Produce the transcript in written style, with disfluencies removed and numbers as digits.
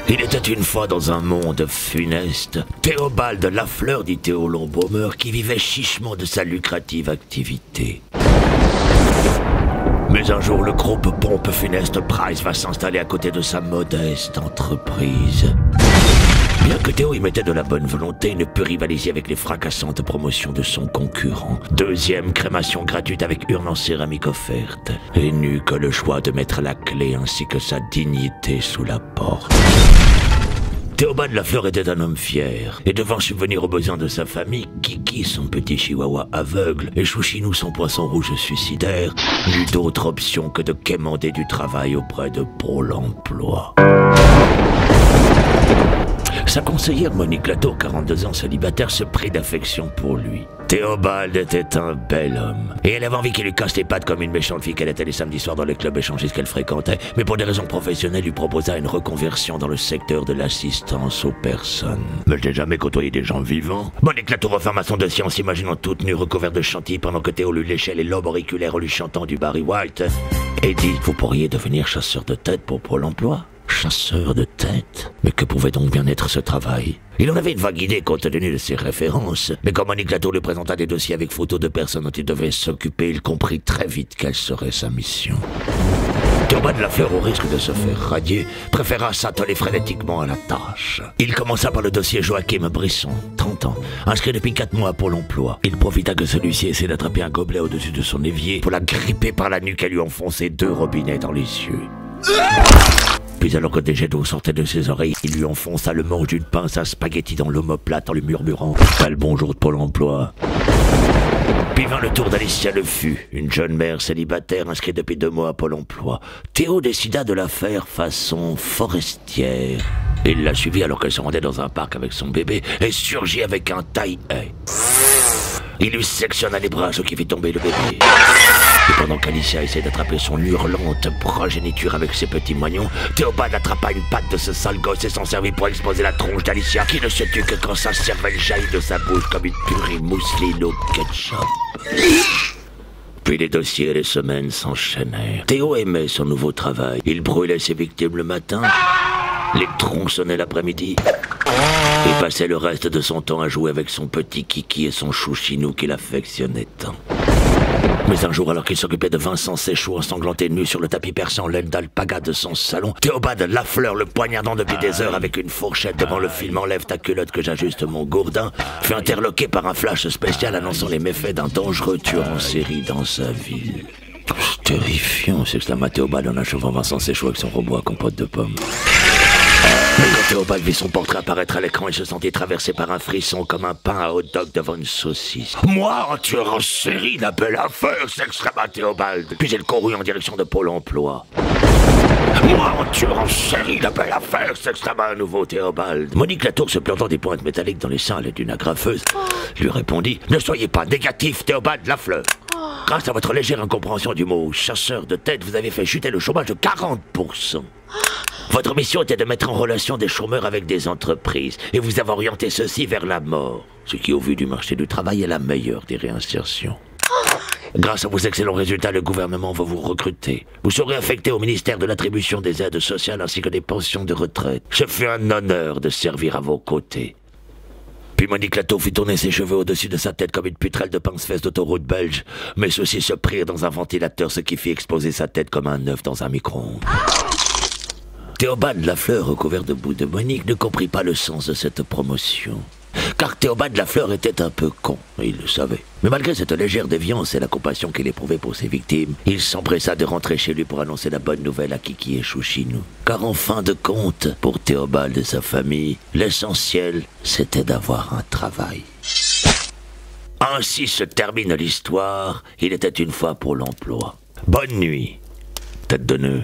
Il était une fois dans un monde funeste, Théobald Lafleur dit Théo Longbaumer qui vivait chichement de sa lucrative activité. Mais un jour, le groupe pompe funeste Price va s'installer à côté de sa modeste entreprise. Bien que Théo y mettait de la bonne volonté, il ne put rivaliser avec les fracassantes promotions de son concurrent. Deuxième crémation gratuite avec urne en céramique offerte. Et n'eut que le choix de mettre la clé ainsi que sa dignité sous la porte. Théobald Lafleur était un homme fier, et devant subvenir aux besoins de sa famille, Kiki, son petit chihuahua aveugle, et Chouchinou, son poisson rouge suicidaire, n'eut d'autre option que de quémander du travail auprès de Pôle emploi. Sa conseillère Monique Latour, 42 ans célibataire, se prit d'affection pour lui. Théobald était un bel homme, et elle avait envie qu'il lui casse les pattes comme une méchante fille qu'elle était les samedis soirs dans les clubs échangistes qu'elle fréquentait, mais pour des raisons professionnelles, lui proposa une reconversion dans le secteur de l'assistance aux personnes. Mais je n'ai jamais côtoyé des gens vivants. Monique Latour referma son dossier en s'imaginant toute nue recouverte de chantilly pendant que Théo lui léchait les lobes auriculaires en lui chantant du Barry White, et dit « Vous pourriez devenir chasseur de tête pour Pôle emploi ?» Chasseur de tête? Mais que pouvait donc bien être ce travail? Il en avait une vague idée compte tenu de ses références, mais quand Monique Latour lui présenta des dossiers avec photos de personnes dont il devait s'occuper, il comprit très vite quelle serait sa mission. Théobald Lafleur, au risque de se faire radier, préféra s'atteler frénétiquement à la tâche. Il commença par le dossier Joachim Brisson, 30 ans, inscrit depuis 4 mois à Pôle emploi. Il profita que celui-ci essaie d'attraper un gobelet au-dessus de son évier pour la gripper par la nuque et lui enfoncer 2 robinets dans les yeux. Puis alors que des jets d'eau sortaient de ses oreilles, il lui enfonça le manche d'une pince à spaghetti dans l'omoplate en lui murmurant « Pas le bonjour de Pôle emploi ». Puis vint le tour d'Alicia Le Fût, une jeune mère célibataire inscrite depuis 2 mois à Pôle emploi. Théo décida de la faire façon forestière. Il la suivit alors qu'elle se rendait dans un parc avec son bébé et surgit avec un taille-haie. Il lui sectionna les bras, ce qui fit tomber le bébé. Et pendant qu'Alicia essayait d'attraper son hurlante progéniture avec ses petits moignons, Théobald attrapa une patte de ce sale gosse et s'en servit pour exposer la tronche d'Alicia, qui ne se tut que quand sa cervelle jaillit de sa bouche comme une purée mousseline au ketchup. Puis les dossiers et les semaines s'enchaînèrent. Théo aimait son nouveau travail. Il brûlait ses victimes le matin, les tronçonnait l'après-midi, et passait le reste de son temps à jouer avec son petit Kiki et son Chouchinou qu'il affectionnait tant. Mais un jour, alors qu'il s'occupait de Vincent Séchou ensanglanté nu sur le tapis persan en laine d'alpaga de son salon, Théobald Lafleur, le poignardant depuis des heures avec une fourchette devant le film Enlève ta culotte que j'ajuste mon gourdin, fut interloqué par un flash spécial annonçant les méfaits d'un dangereux tueur en série dans sa ville. « Terrifiant !» s'exclama Théobald en achevant Vincent Séchou avec son robot à compote de pommes. Mais quand Théobald vit son portrait apparaître à l'écran, il se sentit traversé par un frisson comme un pain à hot dog devant une saucisse. « Moi, un tueur en série, n'a belle affaire !» s'exclama Théobald. Puis il courut en direction de Pôle emploi. « Moi, un tueur en série, n'a belle affaire !» s'exclama à nouveau Théobald. Monique Latour, se plantant des pointes métalliques dans les seins d'une agrafeuse, lui répondit « Ne soyez pas négatif, Théobald Lafleur. Grâce à votre légère incompréhension du mot chasseur de tête, vous avez fait chuter le chômage de 40%. Votre mission était de mettre en relation des chômeurs avec des entreprises, et vous avez orienté ceux-ci vers la mort, ce qui, au vu du marché du travail, est la meilleure des réinsertions. Grâce à vos excellents résultats, le gouvernement va vous recruter. Vous serez affecté au ministère de l'attribution des aides sociales ainsi que des pensions de retraite. Ce fut un honneur de servir à vos côtés. Puis Monique Latour fit tourner ses cheveux au-dessus de sa tête comme une putrelle de pince-fesses d'autoroute belge, mais ceux-ci se prirent dans un ventilateur, ce qui fit exploser sa tête comme un œuf dans un micro-ondes. Théobald Lafleur, recouvert de boue de Monique, ne comprit pas le sens de cette promotion. Car Théobald Lafleur était un peu con, et il le savait. Mais malgré cette légère déviance et la compassion qu'il éprouvait pour ses victimes, il s'empressa de rentrer chez lui pour annoncer la bonne nouvelle à Kiki et Chouchinou. Car en fin de compte, pour Théobald et sa famille, l'essentiel, c'était d'avoir un travail. Ainsi se termine l'histoire. Il était une fois Pôle emploi. Bonne nuit, tête de nœud.